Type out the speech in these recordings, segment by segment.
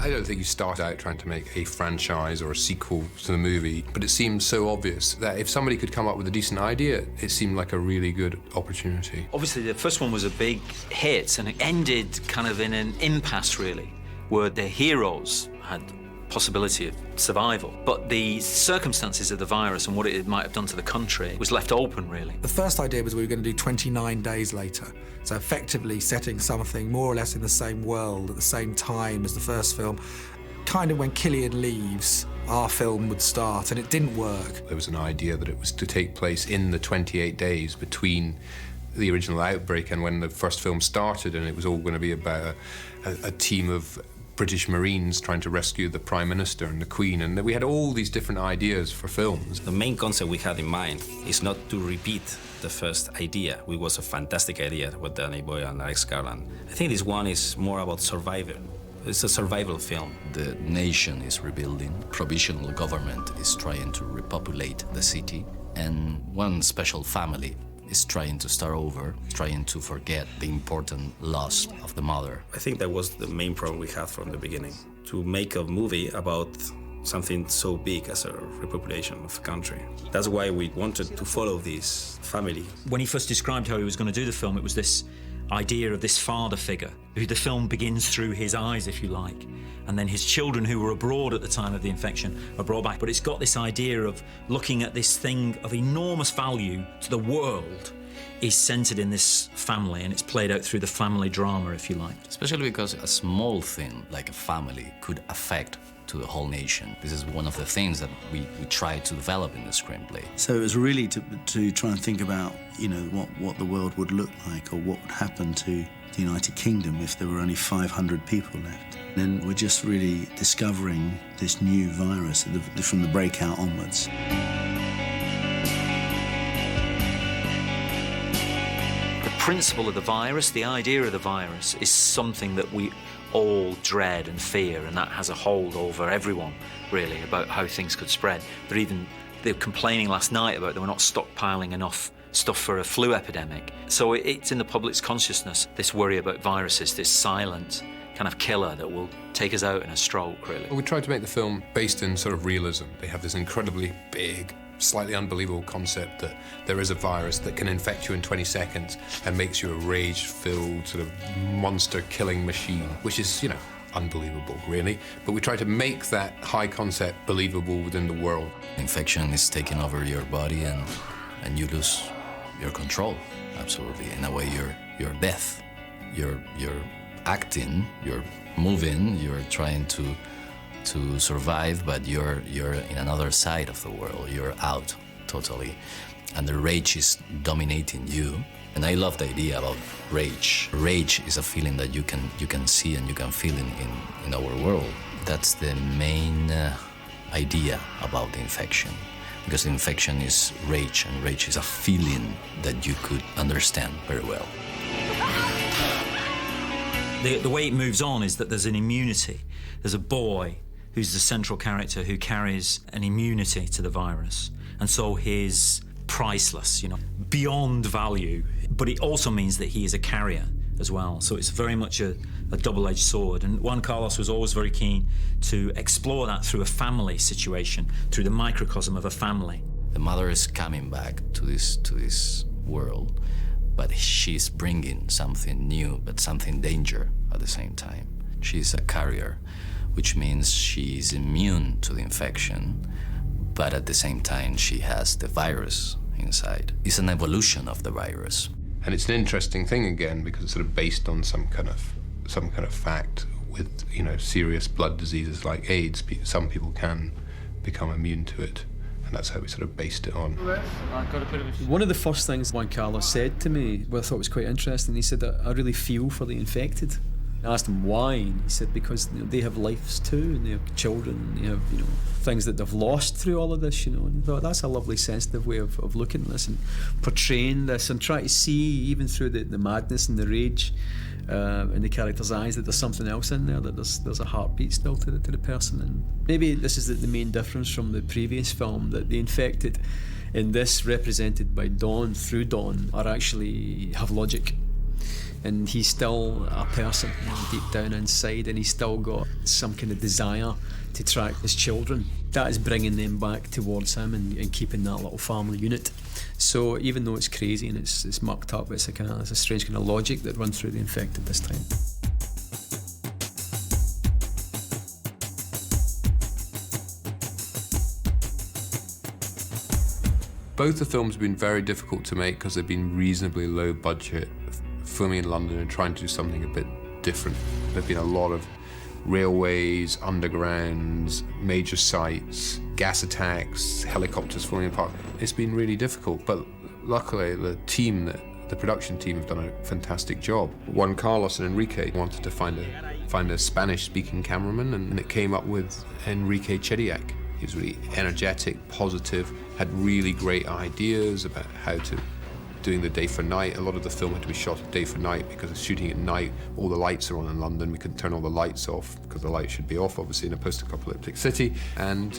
I don't think you start out trying to make a franchise or a sequel to the movie, but it seemed so obvious that if somebody could come up with a decent idea, it seemed like a really good opportunity. Obviously, the first one was a big hit, and it ended kind of in an impasse, really, where the heroes had possibility of survival. But the circumstances of the virus and what it might have done to the country was left open, really. The first idea was we were going to do 29 days later, so effectively setting something more or less in the same world at the same time as the first film. Kind of when Cillian leaves, our film would start, and it didn't work. There was an idea that it was to take place in the 28 days between the original outbreak and when the first film started, and it was all going to be about a team of British Marines trying to rescue the Prime Minister and the Queen, and we had all these different ideas for films. The main concept we had in mind is not to repeat the first idea, which was a fantastic idea with Danny Boyle and Alex Garland. I think this one is more about survival. It's a survival film. The nation is rebuilding, provisional government is trying to repopulate the city, and one special family is trying to start over, trying to forget the important loss of the mother. I think that was the main problem we had from the beginning, to make a movie about something so big as a repopulation of a country. That's why we wanted to follow this family. When he first described how he was going to do the film, it was this idea of this father figure, who the film begins through his eyes, if you like, and then his children who were abroad at the time of the infection are brought back. But it's got this idea of looking at this thing of enormous value to the world is centred in this family, and it's played out through the family drama, if you like. Especially because a small thing like a family could affect to the whole nation. This is one of the things that we try to develop in the screenplay. So it was really to try and think about, you know, what the world would look like, or what would happen to the United Kingdom if there were only 500 people left. And then we're just really discovering this new virus from the breakout onwards. The principle of the virus, the idea of the virus, is something that we all dread and fear, and that has a hold over everyone, really, about how things could spread. They were complaining last night about they were not stockpiling enough stuff for a flu epidemic. So it's in the public's consciousness, this worry about viruses, this silent kind of killer that will take us out in a stroke, really. We tried to make the film based in sort of realism. They have this incredibly big, slightly unbelievable concept that there is a virus that can infect you in 20 seconds and makes you a rage-filled sort of monster-killing machine, which is, you know, unbelievable, really. But we try to make that high concept believable within the world. Infection is taking over your body, and you lose your control, absolutely. In a way, you're death. You're acting, you're moving, you're trying to survive, but you're in another side of the world. You're out totally, and the rage is dominating you. And I love the idea about rage. Rage is a feeling that you can see and you can feel in our world. That's the main idea about the infection, because the infection is rage, and rage is a feeling that you could understand very well. The way it moves on is that there's an immunity. There's a boy who's the central character who carries an immunity to the virus. And so he's priceless, you know, beyond value. But it also means that he is a carrier as well. So it's very much a double-edged sword. And Juan Carlos was always very keen to explore that through a family situation, through the microcosm of a family. The mother is coming back to this world, but she's bringing something new, but something danger at the same time. She's a carrier, which means she's immune to the infection, but at the same time she has the virus inside. It's an evolution of the virus. And it's an interesting thing again, because it's sort of based on some kind of fact. With, you know, serious blood diseases like AIDS, some people can become immune to it. And that's how we sort of based it on. One of the first things Juan Carlos said to me, what I thought was quite interesting, he said that I really feel for the infected. I asked him why, and he said because, you know, they have lives too, and they have children, and they have, you know, things that they've lost through all of this, you know. And I thought that's a lovely, sensitive way of looking at this and portraying this, and trying to see, even through the madness and the rage in the character's eyes, that there's something else in there, that there's a heartbeat still to the person. And maybe this is the main difference from the previous film, that the infected in this, represented by Dawn, through Dawn, are actually have logic. and he's still a person, you know, deep down inside, and he's still got some kind of desire to track his children. That is bringing them back towards him and keeping that little family unit. So even though it's crazy and it's mucked up, it's a strange kind of logic that runs through The Infected this time. Both the films have been very difficult to make because they've been reasonably low budget, filming in London and trying to do something a bit different. There've been a lot of railways, undergrounds, major sites, gas attacks, helicopters falling apart. It's been really difficult, but luckily the production team have done a fantastic job. Juan Carlos and Enrique wanted to find a Spanish-speaking cameraman, and it came up with Enrique Chediak. He was really energetic, positive, had really great ideas about how to doing the day for night. A lot of the film had to be shot day for night because of shooting at night. All the lights are on in London. We couldn't turn all the lights off because the lights should be off, obviously, in a post-apocalyptic city. And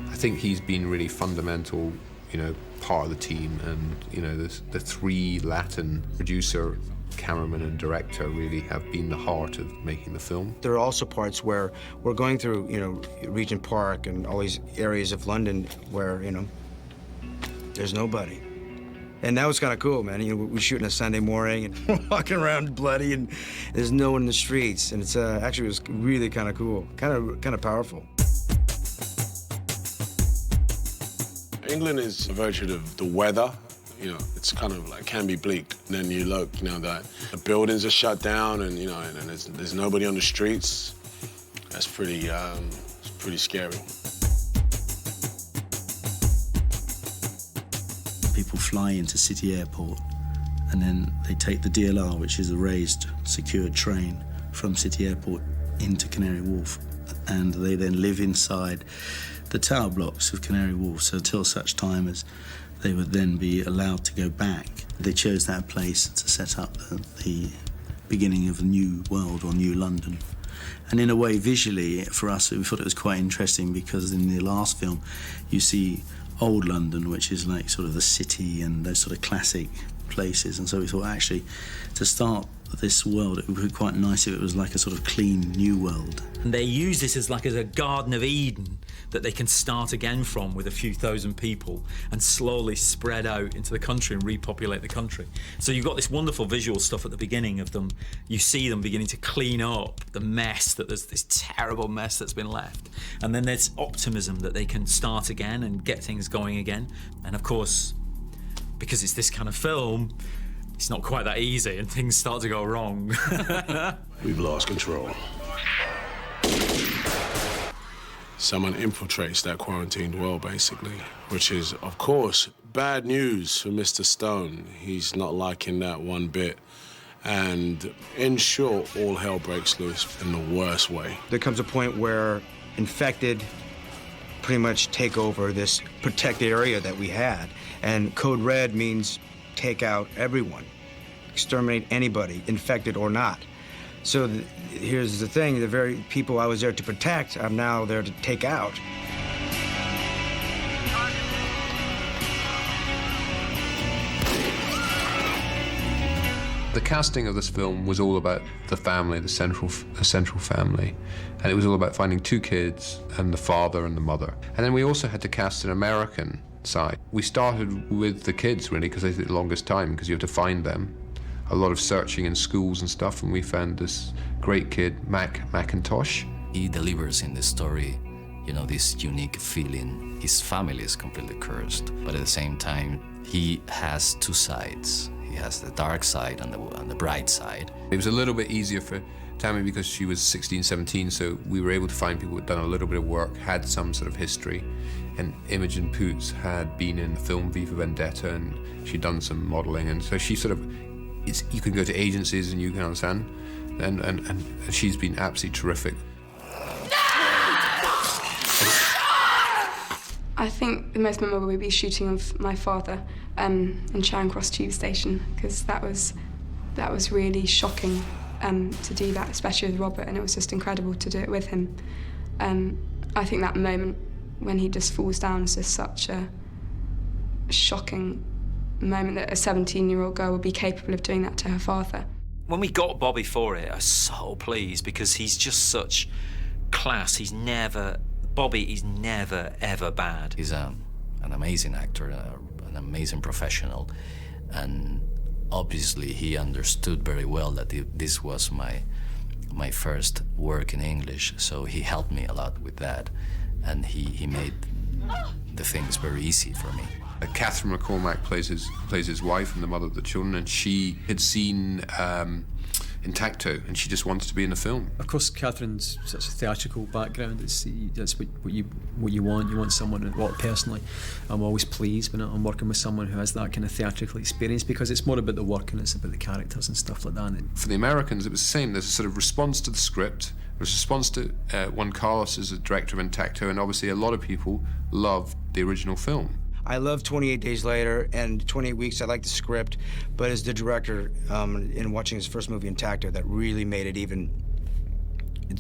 I think he's been really fundamental, you know, part of the team. And, you know, the three Latin producer, cameraman and director really have been the heart of making the film. There are also parts where we're going through, you know, Regent Park and all these areas of London where, you know, there's nobody. And that was kind of cool, man. You know, we're shooting a Sunday morning and we're walking around bloody and there's no one in the streets. And it's actually it was really kind of cool, kind of powerful. England is a virtue of the weather. You know, it's kind of like, can be bleak. And then you look, you know, that the buildings are shut down and, you know, and there's nobody on the streets. That's pretty, it's pretty scary. People fly into City Airport and then they take the DLR, which is a raised, secured train from City Airport into Canary Wharf. And they then live inside the tower blocks of Canary Wharf, so until such time as they would then be allowed to go back. They chose that place to set up the beginning of a new world or new London. And in a way, visually, for us, we thought it was quite interesting because in the last film, you see old London, which is like sort of the city and those sort of classic places. And so we thought, actually, to start this world, it would be quite nice if it was like a sort of clean new world. And they use this as a Garden of Eden that they can start again from with a few thousand people and slowly spread out into the country and repopulate the country. So you've got this wonderful visual stuff at the beginning of them. You see them beginning to clean up the mess, that there's this terrible mess that's been left. And then there's optimism that they can start again and get things going again. And of course, because it's this kind of film, it's not quite that easy and things start to go wrong. We've lost control. Someone infiltrates that quarantined world, basically, which is, of course, bad news for Mr. Stone. He's not liking that one bit. And in short, all hell breaks loose in the worst way. There comes a point where infected pretty much take over this protected area that we had. And Code Red means take out everyone, exterminate anybody, infected or not. So here's the thing, the very people I was there to protect, I'm now there to take out. The casting of this film was all about the family, the central family. And it was all about finding two kids and the father and the mother. And then we also had to cast an American side. We started with the kids, really, because they took the longest time, because you have to find them. A lot of searching in schools and stuff, and we found this great kid, Mac McIntosh. He delivers in the story, you know, this unique feeling. His family is completely cursed, but at the same time, he has two sides. He has the dark side and the bright side. It was a little bit easier for Tammy because she was 16, 17, so we were able to find people who had done a little bit of work, had some sort of history. And Imogen Poots had been in the film V for Vendetta, and she'd done some modeling, and so she sort of, you can go to agencies and you can understand, and she's been absolutely terrific. I think the most memorable would be shooting of my father in Charing Cross Tube Station, because that was really shocking to do that, especially with Robert, and it was just incredible to do it with him. I think that moment when he just falls down is just such a shocking moment that a 17-year-old girl would be capable of doing that to her father. When we got Bobby for it, I was so pleased because he's just such class. Bobby is never, ever bad. He's an amazing actor, an amazing professional, and obviously he understood very well that this was my first work in English, so he helped me a lot with that, and he made the things very easy for me. Catherine McCormack plays his wife and the mother of the children, and she had seen Intacto, and she just wanted to be in the film. Of course, Catherine's such a theatrical background. That's what you want. You want someone. Well, personally, I'm always pleased when I'm working with someone who has that kind of theatrical experience, because it's more about the work and it's about the characters and stuff like that. For the Americans, it was the same. There's a sort of response to the script. There's a response to Juan Carlos as a director of Intacto, and obviously a lot of people loved the original film. I love 28 Days Later and 28 Weeks. I like the script, but as the director, in watching his first movie, Intacto, that really made it even.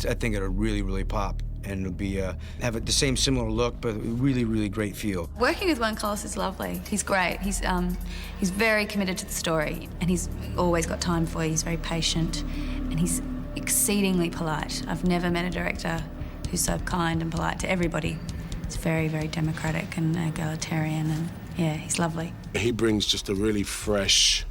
I think it'll really, really pop, and it'll be have the same similar look, but really, really great feel. Working with Juan Carlos is lovely. He's great. He's very committed to the story, and he's always got time for you. He's very patient, and he's exceedingly polite. I've never met a director who's so kind and polite to everybody. He's very, very democratic and egalitarian, and yeah, he's lovely. He brings just a really fresh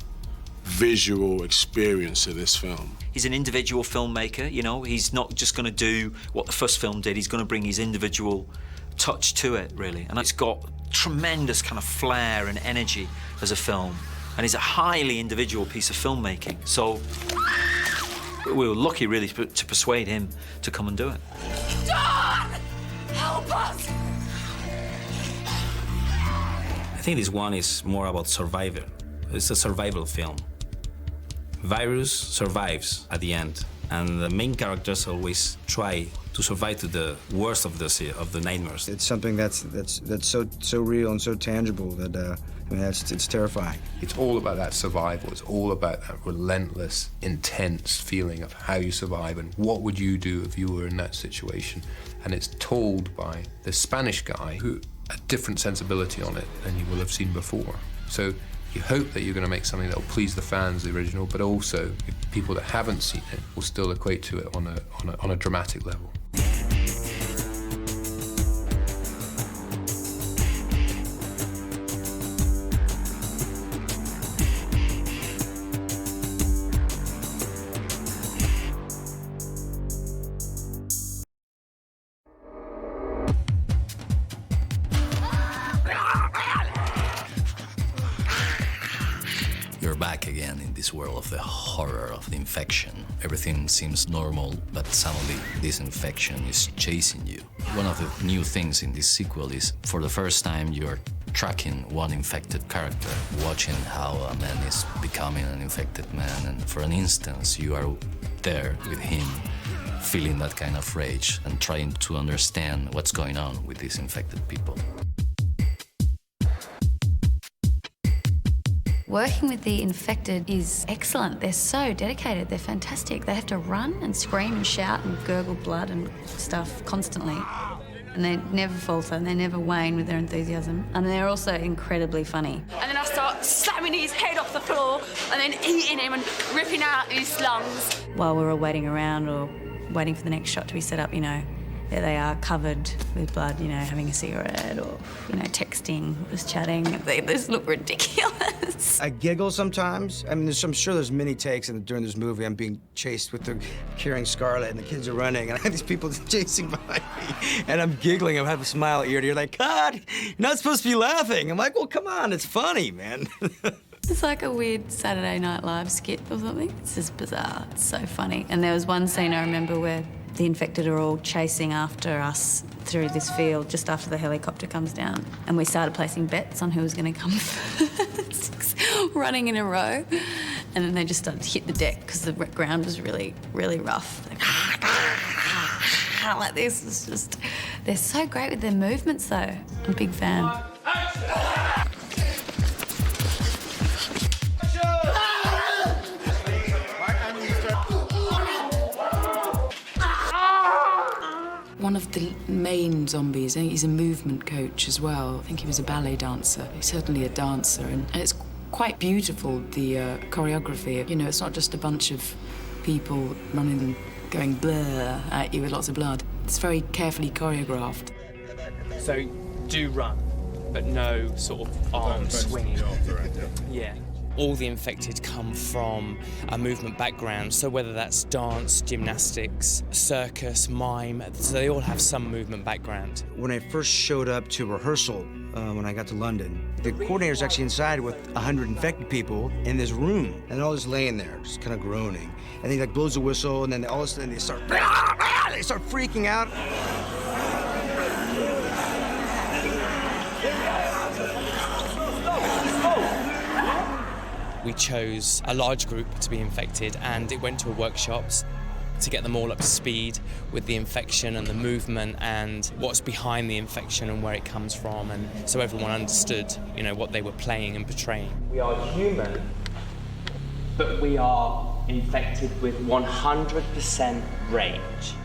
visual experience to this film. He's an individual filmmaker, you know. He's not just going to do what the first film did. He's going to bring his individual touch to it, really. And it's got tremendous kind of flair and energy as a film. And it's a highly individual piece of filmmaking. So we were lucky, really, to persuade him to come and do it. Don! Help us! I think this one is more about survivor. It's a survival film. Virus survives at the end, and the main characters always try to survive to the worst of the nightmares. It's something that's so real and so tangible that I mean, it's terrifying. It's all about that survival. It's all about that relentless, intense feeling of how you survive and what would you do if you were in that situation. And it's told by this Spanish guy who a different sensibility on it than you will have seen before. So you hope that you're going to make something that will please the fans, the original, but also people that haven't seen it will still equate to it on a dramatic level. You're back again in this world of the horror of the infection. Everything seems normal, but suddenly this infection is chasing you. One of the new things in this sequel is, for the first time, you're tracking one infected character, watching how a man is becoming an infected man, and for an instance, you are there with him, feeling that kind of rage and trying to understand what's going on with these infected people. Working with the infected is excellent. They're so dedicated. They're fantastic. They have to run and scream and shout and gurgle blood and stuff constantly. And they never falter and they never wane with their enthusiasm. And they're also incredibly funny. And then I start slamming his head off the floor and then eating him and ripping out his lungs. While we're all waiting around or waiting for the next shot to be set up, you know, there they are covered with blood, you know, having a cigarette or, you know, texting, just chatting. They just look ridiculous. I giggle sometimes. I mean, I'm sure there's many takes during this movie. I'm being chased carrying Scarlett, and the kids are running, and I have these people chasing behind me, and I'm giggling. I have a smile ear to ear, like, God, you're not supposed to be laughing. I'm like, well, come on, it's funny, man. It's like a weird Saturday Night Live skit or something. It's just bizarre. It's so funny. And there was one scene I remember where the infected are all chasing after us through this field just after the helicopter comes down. And we started placing bets on who was going to come first, running in a row. And then they just started to hit the deck because the ground was really, really rough. Like this. It's just, they're so great with their movements, though. I'm a big fan. One of the main zombies, he's a movement coach as well. I think he was a ballet dancer. He's certainly a dancer, and it's quite beautiful, the choreography. You know, it's not just a bunch of people running and going blur at you with lots of blood. It's very carefully choreographed. So do run, but no sort of arm swinging. Yeah. All the infected come from a movement background, so whether that's dance, gymnastics, circus, mime, so they all have some movement background. When I first showed up to rehearsal, when I got to London, the coordinator's actually inside with 100 infected people in this room, and they're all just laying there, just kind of groaning. And he like blows a whistle, and then all of a sudden they start freaking out. We chose a large group to be infected, and it went to workshops to get them all up to speed with the infection and the movement and what's behind the infection and where it comes from, and so everyone understood, you know, what they were playing and portraying. We are human, but we are infected with 100% rage.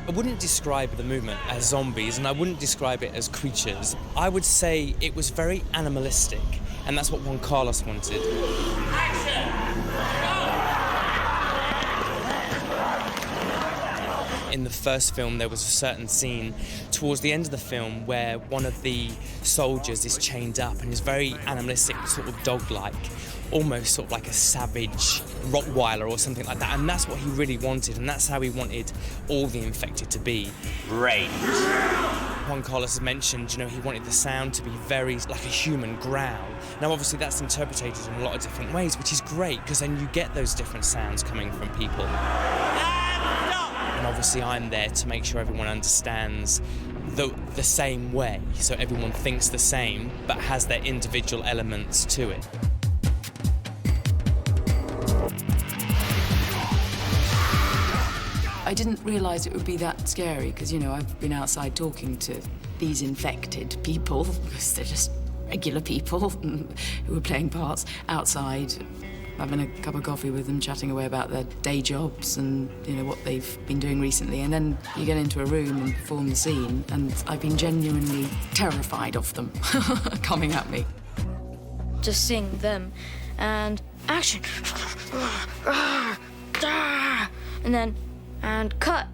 I wouldn't describe the movement as zombies, and I wouldn't describe it as creatures. I would say it was very animalistic, and that's what Juan Carlos wanted. In the first film, there was a certain scene towards the end of the film where one of the soldiers is chained up and is very animalistic, sort of dog-like, almost sort of like a savage Rottweiler or something like that. And that's what he really wanted, and that's how he wanted all the infected to be. Rage. Juan Carlos has mentioned, you know, he wanted the sound to be very like a human growl. Now, obviously, that's interpreted in a lot of different ways, which is great, because then you get those different sounds coming from people. And obviously I'm there to make sure everyone understands the same way, so everyone thinks the same, but has their individual elements to it. I didn't realise it would be that scary, because, you know, I've been outside talking to these infected people, because they're just regular people who are playing parts outside, having a cup of coffee with them, chatting away about their day jobs and, you know, what they've been doing recently. And then you get into a room and perform the scene, and I've been genuinely terrified of them coming at me. Just seeing them, and action, and then, and cut.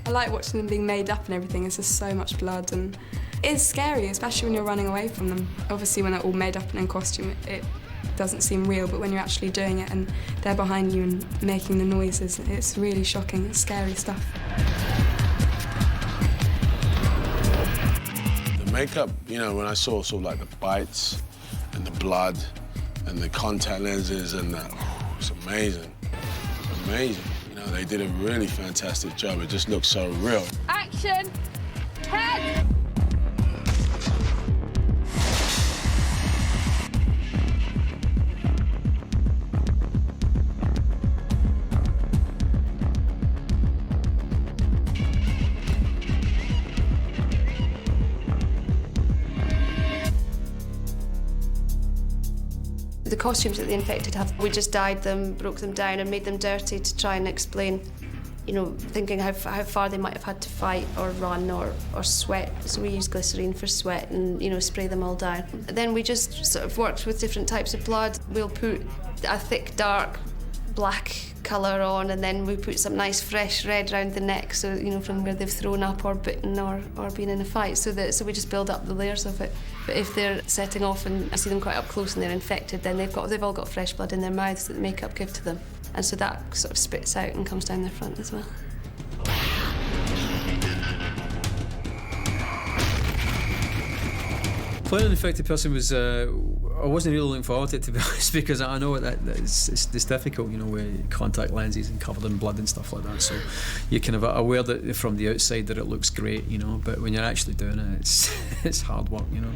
I like watching them being made up and everything. It's just so much blood, and it's scary, especially when you're running away from them. Obviously, when they're all made up and in costume, it doesn't seem real, but when you're actually doing it and they're behind you and making the noises, it's really shocking. It's scary stuff. The makeup, you know, when I saw sort of like the bites and the blood and the contact lenses and that, it's amazing. Amazing. You know, they did a really fantastic job. It just looks so real. Action! Head! The costumes that the infected have, we just dyed them, broke them down and made them dirty to try and explain, you know, thinking how far they might have had to fight or run or sweat. So we use glycerine for sweat and, you know, spray them all down. Then we just sort of worked with different types of blood. We'll put a thick, dark, black colour on, and then we put some nice fresh red around the neck, so, you know, from where they've thrown up or bitten or been in a fight. So we just build up the layers of it. But if they're setting off and I see them quite up close and they're infected, then they've all got fresh blood in their mouths that the makeup give to them, and so that sort of spits out and comes down their front as well. Playing an infected person was, I wasn't really looking forward to it, to be honest, because I know that it's difficult, you know, with contact lenses and covered in blood and stuff like that. So you're kind of aware that from the outside that it looks great, you know, but when you're actually doing it, it's hard work, you know.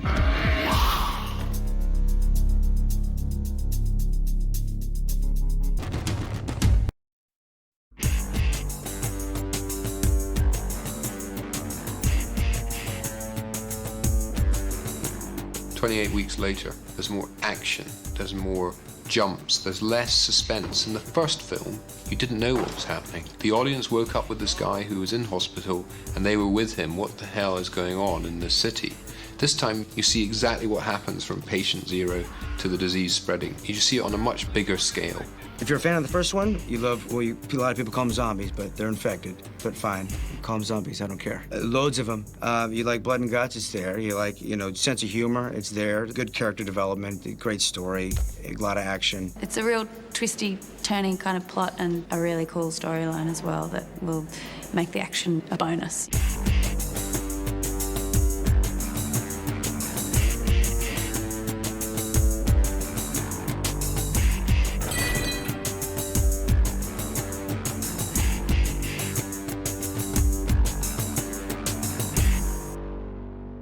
28 weeks later, there's more action, there's more jumps, there's less suspense. In the first film, you didn't know what was happening. The audience woke up with this guy who was in hospital and they were with him. What the hell is going on in this city? This time, you see exactly what happens from patient zero to the disease spreading. You just see it on a much bigger scale. If you're a fan of the first one, you love, well, a lot of people call them zombies, but they're infected. But fine, call them zombies, I don't care. Loads of them. You like blood and guts, it's there. You like, sense of humor, it's there. Good character development, great story, a lot of action. It's a real twisty, turning kind of plot and a really cool storyline as well that will make the action a bonus.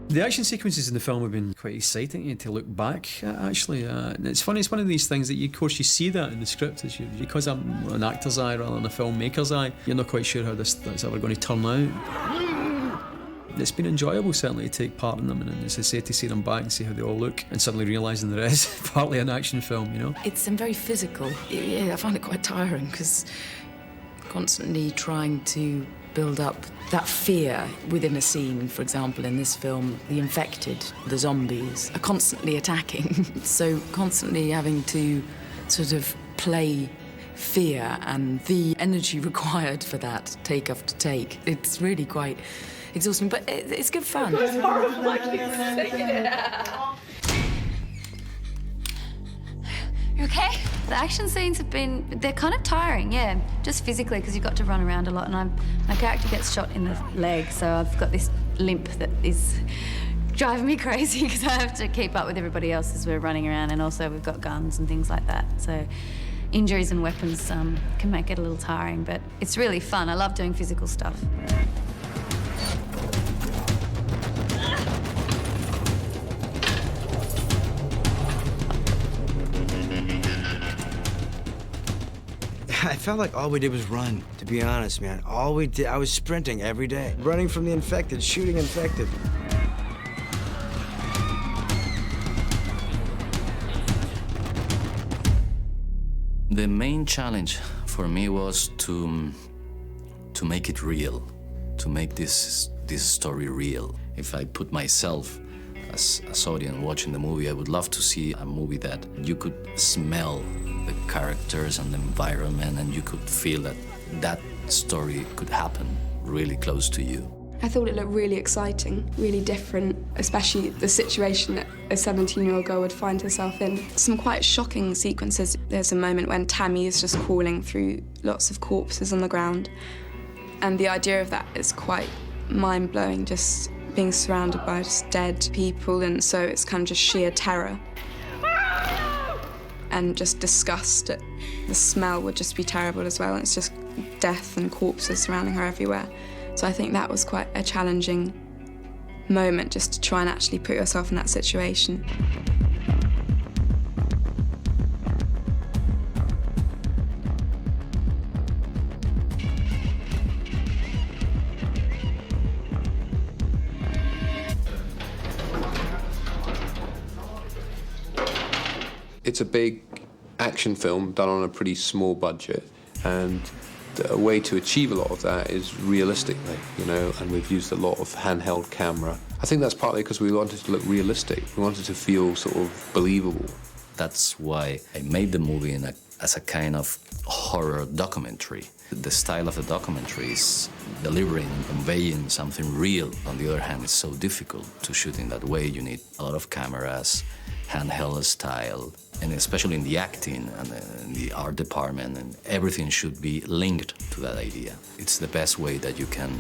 The action sequences in the film have been quite exciting to look back at, actually. It's funny, it's one of these things that, of course, you see that in the script. Because I'm an actor's eye rather than a filmmaker's eye, you're not quite sure how that's ever going to turn out. It's been enjoyable, certainly, to take part in them, and as I say, to see them back and see how they all look, and suddenly realising there is partly an action film, It's very physical. Yeah, I find it quite tiring, because constantly trying to build up that fear within a scene. For example, in this film, the infected, the zombies, are constantly attacking. So constantly having to sort of play fear and the energy required for that, take after take. It's really quite exhausting, but it's good fun. It's horrible, I keep saying it. You okay? The action scenes they're kind of tiring, yeah, just physically, because you've got to run around a lot, and my character gets shot in the leg, so I've got this limp that is driving me crazy because I have to keep up with everybody else as we're running around, and also we've got guns and things like that, so injuries and weapons can make it a little tiring, but it's really fun. I love doing physical stuff. I felt like all we did was run, to be honest, man. All we did, I was sprinting every day, running from the infected, shooting infected. The main challenge for me was to make it real, to make this story real. If I put myself as audience watching the movie, I would love to see a movie that you could smell the characters and the environment, and you could feel that story could happen really close to you. I thought it looked really exciting, really different, especially the situation that a 17-year-old girl would find herself in. Some quite shocking sequences. There's a moment when Tammy is just crawling through lots of corpses on the ground, and the idea of that is quite mind-blowing, just being surrounded by just dead people, and so it's kind of just sheer terror. And just disgust at the smell would just be terrible as well. It's just death and corpses surrounding her everywhere. So I think that was quite a challenging moment, just to try and actually put yourself in that situation. It's a big action film done on a pretty small budget, and a way to achieve a lot of that is realistically, and we've used a lot of handheld camera. I think that's partly because we wanted to look realistic. We wanted to feel sort of believable. That's why I made the movie as a kind of horror documentary. The style of the documentary is delivering, conveying something real. On the other hand, it's so difficult to shoot in that way. You need a lot of cameras, handheld style, and especially in the acting and in the art department, and everything should be linked to that idea. It's the best way that you can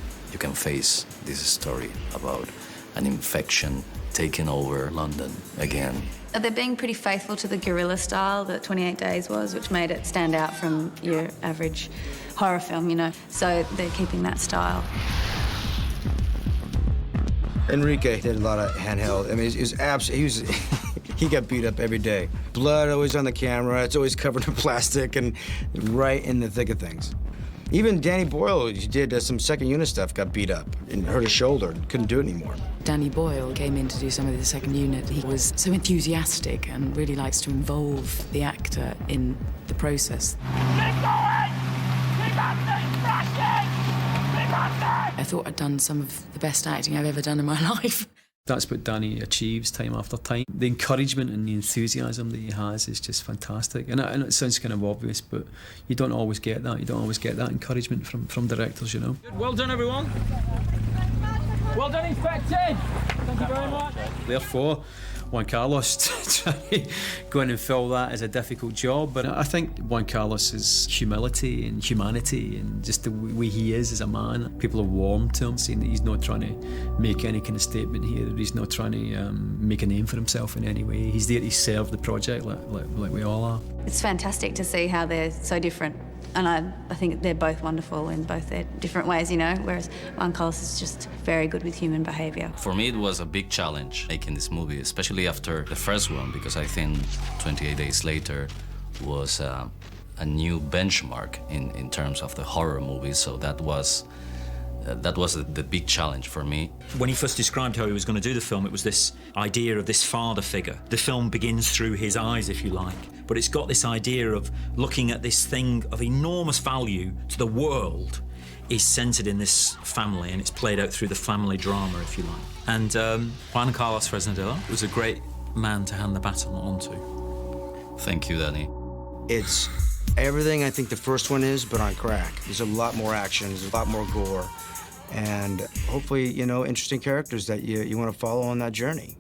face this story about an infection taking over London again. They're being pretty faithful to the guerrilla style that 28 Days was, which made it stand out from your average horror film, So they're keeping that style. Enrique did a lot of handheld. I mean, he got beat up every day. Blood always on the camera. It's always covered in plastic and right in the thick of things. Even Danny Boyle, he did some second unit stuff, got beat up and hurt his shoulder, couldn't do it anymore. Danny Boyle came in to do some of the second unit. He was so enthusiastic and really likes to involve the actor in the process. I thought I'd done some of the best acting I've ever done in my life. That's what Danny achieves time after time. The encouragement and the enthusiasm that he has is just fantastic. And it sounds kind of obvious, but you don't always get that. You don't always get that encouragement from directors, you know. Well done, everyone. Well done, Infected. Thank you very much. Therefore, Juan Carlos trying to go in and fill that is a difficult job, but I think Juan Carlos's humility and humanity and just the way he is as a man, people are warm to him, saying that he's not trying to make any kind of statement here, that he's not trying to make a name for himself in any way. He's there to serve the project like we all are. It's fantastic to see how they're so different. And I think they're both wonderful in both their different ways, you know, whereas Juan Carlos is just very good with human behaviour. For me, it was a big challenge making this movie, especially after the first one, because I think 28 Days Later was a new benchmark in terms of the horror movies, so that was the big challenge for me. When he first described how he was going to do the film, it was this idea of this father figure. The film begins through his eyes, if you like, but it's got this idea of looking at this thing of enormous value to the world is centred in this family, and it's played out through the family drama, if you like. And Juan Carlos Fresnadillo was a great man to hand the baton on to. Thank you, Danny. It's everything I think the first one is, but on crack. There's a lot more action, there's a lot more gore, and hopefully, you know, interesting characters that you want to follow on that journey.